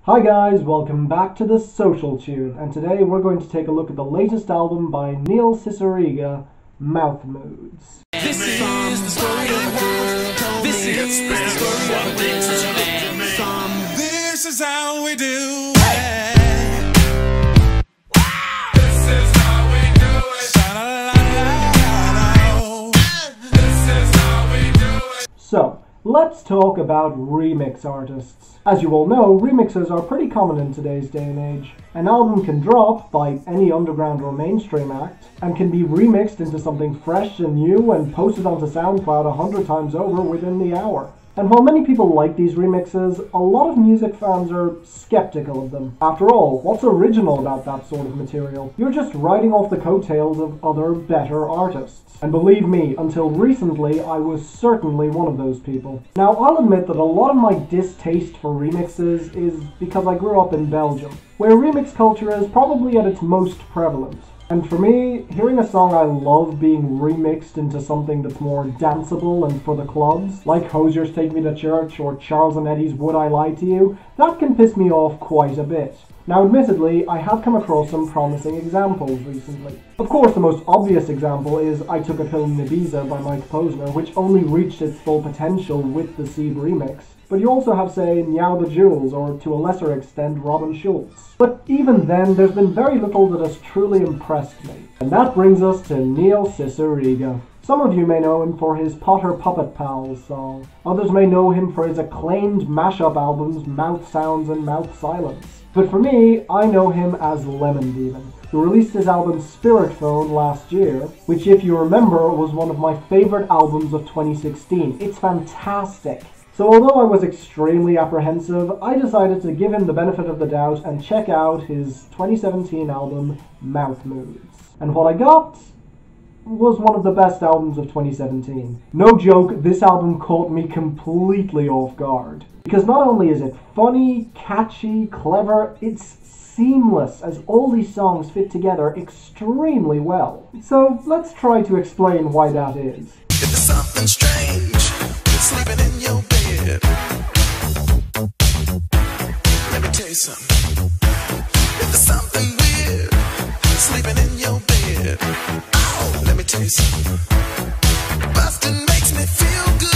Hi guys, welcome back to the Social Tune, and today we're going to take a look at the latest album by Neil Cicierega, Mouth Moods. This is the story of a girl. This is the story of a man. This is how we do it. This is how we do it. This is how we do it. So, let's talk about remix artists. As you all know, remixes are pretty common in today's day and age. An album can drop by any underground or mainstream act, and can be remixed into something fresh and new and posted onto SoundCloud 100 times over within the hour. And while many people like these remixes, a lot of music fans are skeptical of them. After all, what's original about that sort of material? You're just riding off the coattails of other, better artists. And believe me, until recently, I was certainly one of those people. Now, I'll admit that a lot of my distaste for remixes is because I grew up in Belgium, where remix culture is probably at its most prevalent. And for me, hearing a song I love being remixed into something that's more danceable and for the clubs, like Hosier's Take Me to Church or Charles and Eddie's Would I Lie to You, that can piss me off quite a bit. Now admittedly, I have come across some promising examples recently. Of course, the most obvious example is I Took a Pill in Ibiza by Mike Posner, which only reached its full potential with the Sieve remix. But you also have, say, Meow the Jewels, or to a lesser extent, Robin Schulz. But even then, there's been very little that has truly impressed me. And that brings us to Neil Cicierega. Some of you may know him for his Potter Puppet Pals song. Others may know him for his acclaimed mashup albums Mouth Sounds and Mouth Silence. But for me, I know him as Lemon Demon, who released his album Spirit Phone last year, which, if you remember, was one of my favorite albums of 2016. It's fantastic. So although I was extremely apprehensive, I decided to give him the benefit of the doubt and check out his 2017 album, Mouth Moods. And what I got was one of the best albums of 2017. No joke, this album caught me completely off guard. Because not only is it funny, catchy, clever, it's seamless as all these songs fit together extremely well. So let's try to explain why that is. If there's something strange, sleeping in your bed, let me tell you something. If there's something weird, sleeping in your bed, oh, let me tell you something. Bustin makes me feel good.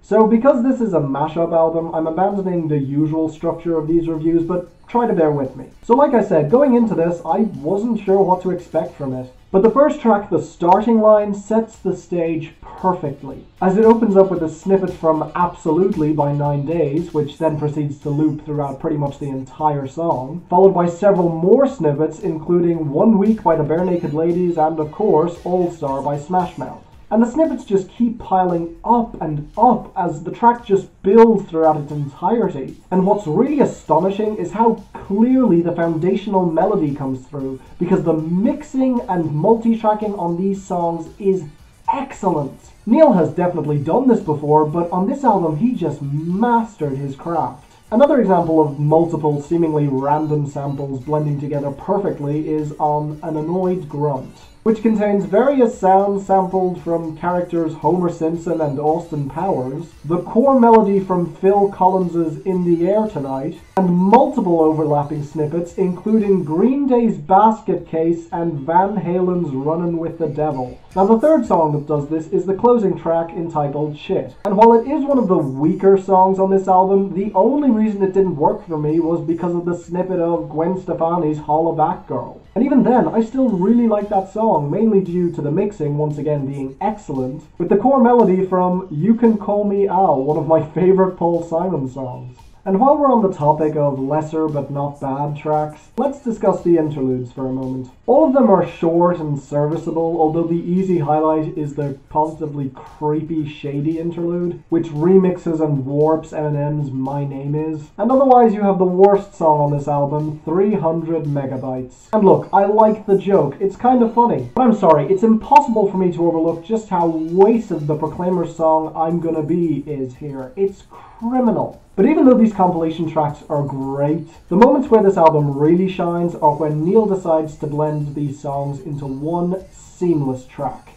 So because this is a mashup album, I'm abandoning the usual structure of these reviews, but try to bear with me. So like I said, going into this, I wasn't sure what to expect from it. But the first track, The Starting Line, sets the stage perfectly, as it opens up with a snippet from Absolutely by 9 Days, which then proceeds to loop throughout pretty much the entire song, followed by several more snippets, including 1 Week by the Bare Naked Ladies and, of course, All Star by Smash Mouth. And the snippets just keep piling up and up as the track just builds throughout its entirety. And what's really astonishing is how clearly the foundational melody comes through, because the mixing and multi-tracking on these songs is excellent. Neil has definitely done this before, but on this album he just mastered his craft. Another example of multiple seemingly random samples blending together perfectly is on An Annoyed Grunt, which contains various sounds sampled from characters Homer Simpson and Austin Powers, the core melody from Phil Collins's In the Air Tonight, and multiple overlapping snippets including Green Day's Basket Case and Van Halen's Runnin' with the Devil. Now the third song that does this is the closing track entitled Shit. And while it is one of the weaker songs on this album, the only reason it didn't work for me was because of the snippet of Gwen Stefani's Holla Back Girl. And even then, I still really like that song, mainly due to the mixing once again being excellent, with the core melody from You Can Call Me Al, one of my favorite Paul Simon songs. And while we're on the topic of lesser but not bad tracks, let's discuss the interludes for a moment. All of them are short and serviceable, although the easy highlight is the positively creepy Shady interlude, which remixes and warps Eminem's My Name Is. And otherwise you have the worst song on this album, 300 Megabytes. And look, I like the joke, it's kind of funny. But I'm sorry, it's impossible for me to overlook just how wasted the Proclaimers song I'm Gonna Be is here. It's criminal. But even though these compilation tracks are great, the moments where this album really shines are when Neil decides to blend these songs into one seamless track.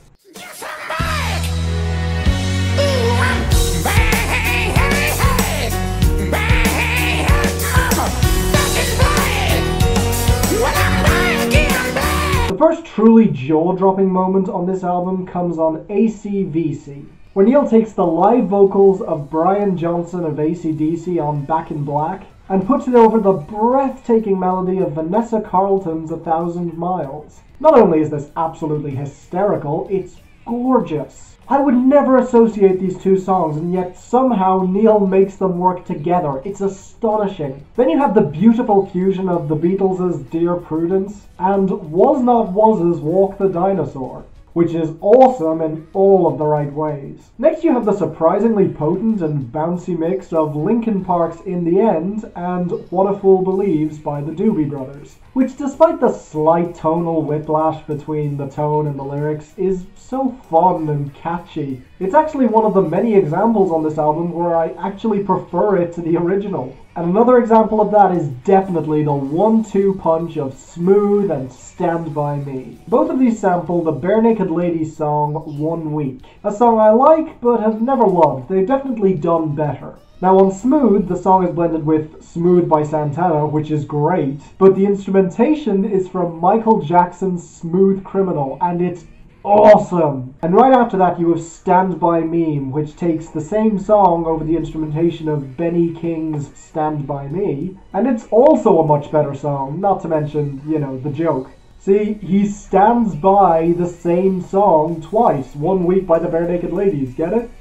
The first truly jaw-dropping moment on this album comes on ACVC, where Neil takes the live vocals of Brian Johnson of AC/DC on Back in Black and puts it over the breathtaking melody of Vanessa Carlton's 1,000 Miles. Not only is this absolutely hysterical, it's gorgeous. I would never associate these two songs, and yet somehow Neil makes them work together. It's astonishing. Then you have the beautiful fusion of the Beatles' Dear Prudence and Was Not Was's Walk the Dinosaur, which is awesome in all of the right ways. Next you have the surprisingly potent and bouncy mix of Linkin Park's In the End and What a Fool Believes by the Doobie Brothers, which despite the slight tonal whiplash between the tone and the lyrics is so fun and catchy. It's actually one of the many examples on this album where I actually prefer it to the original. And another example of that is definitely the 1-2 punch of Smooth and Stand By Me. Both of these sample the Bare Naked Ladies song 1 Week, a song I like but have never loved. They've definitely done better. Now on Smooth, the song is blended with Smooth by Santana, which is great, but the instrumentation is from Michael Jackson's Smooth Criminal, and it's awesome! And right after that you have Stand By Me, which takes the same song over the instrumentation of Benny King's Stand By Me, and it's also a much better song, not to mention, you know, the joke. See, he stands by the same song twice, 1 Week by the Bare Naked Ladies, get it?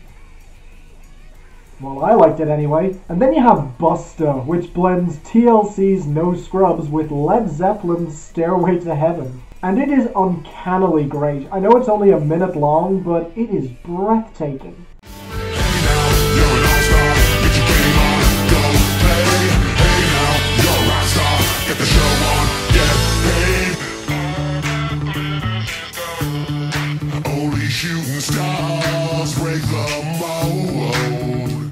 Well, I liked it anyway. And then you have Busta, which blends TLC's No Scrubs with Led Zeppelin's Stairway to Heaven. And it is uncannily great. I know it's only a minute long, but it is breathtaking.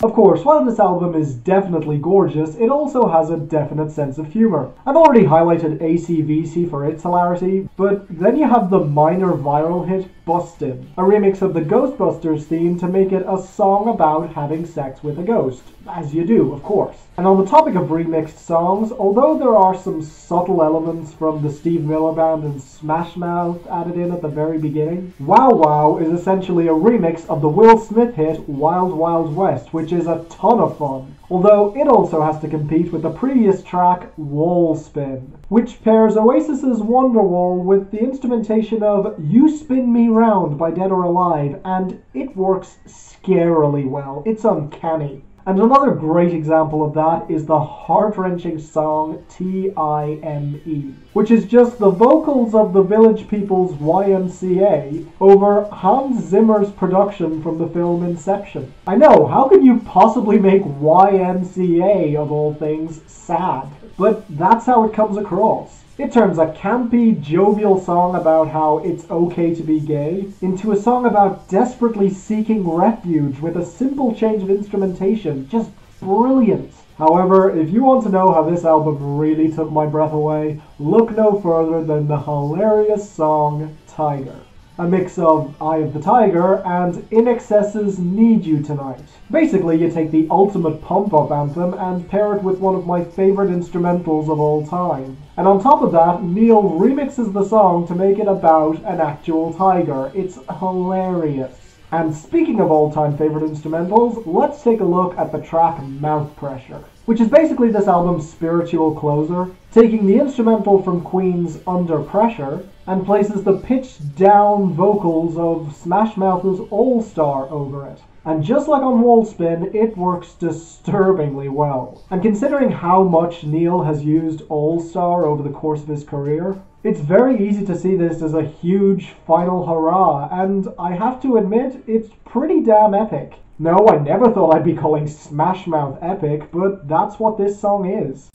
Of course, while this album is definitely gorgeous, it also has a definite sense of humor. I've already highlighted ACVC for its hilarity, but then you have the minor viral hit Bustin, a remix of the Ghostbusters theme to make it a song about having sex with a ghost. As you do, of course. And on the topic of remixed songs, although there are some subtle elements from the Steve Miller Band and Smash Mouth added in at the very beginning, Wow Wow is essentially a remix of the Will Smith hit Wild Wild West, which is a ton of fun. Although it also has to compete with the previous track, Wallspin, which pairs Oasis's Wonderwall with the instrumentation of You Spin Me Round by Dead or Alive, and it works scarily well. It's uncanny. And another great example of that is the heart-wrenching song T.I.M.E, which is just the vocals of the Village People's YMCA over Hans Zimmer's production from the film Inception. I know, how could you possibly make YMCA, of all things, sad? But that's how it comes across. It turns a campy, jovial song about how it's okay to be gay into a song about desperately seeking refuge with a simple change of instrumentation. Just brilliant. However, if you want to know how this album really took my breath away, look no further than the hilarious song Tiger. A mix of Eye of the Tiger and INXS's Need You Tonight. Basically, you take the ultimate pump-up anthem and pair it with one of my favorite instrumentals of all time. And on top of that, Neil remixes the song to make it about an actual tiger. It's hilarious. And speaking of all-time favorite instrumentals, let's take a look at the track Mouth Pressure, which is basically this album's spiritual closer, taking the instrumental from Queen's Under Pressure and places the pitched down vocals of Smash Mouth's All Star over it. And just like on Wallspin, it works disturbingly well. And considering how much Neil has used All Star over the course of his career, it's very easy to see this as a huge final hurrah, and I have to admit, it's pretty damn epic. No, I never thought I'd be calling Smash Mouth epic, but that's what this song is.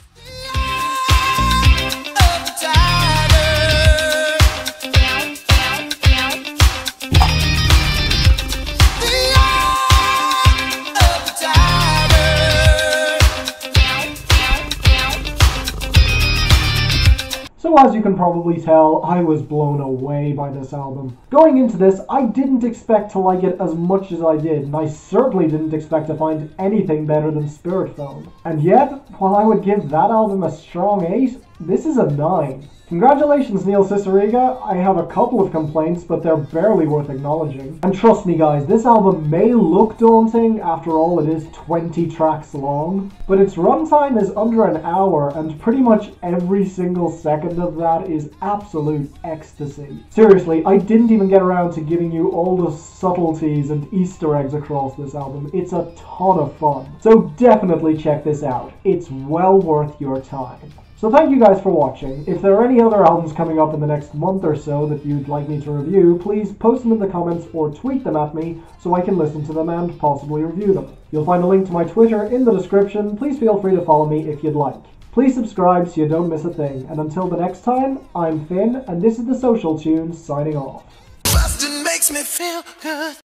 So as you can probably tell, I was blown away by this album. Going into this, I didn't expect to like it as much as I did, and I certainly didn't expect to find anything better than Spirit Phone. And yet, while I would give that album a strong 8, This is a 9. Congratulations, Neil Cicierega. I have a couple of complaints, but they're barely worth acknowledging. And trust me guys, this album may look daunting, after all it is 20 tracks long, but its runtime is under an hour, and pretty much every single second of that is absolute ecstasy. Seriously, I didn't even get around to giving you all the subtleties and Easter eggs across this album. It's a ton of fun. So definitely check this out. It's well worth your time. So thank you guys for watching. If there are any other albums coming up in the next month or so that you'd like me to review, please post them in the comments or tweet them at me so I can listen to them and possibly review them. You'll find a link to my Twitter in the description. Please feel free to follow me if you'd like. Please subscribe so you don't miss a thing. And until the next time, I'm Finn, and this is the Social Tunes signing off. Bustin' makes me feel good.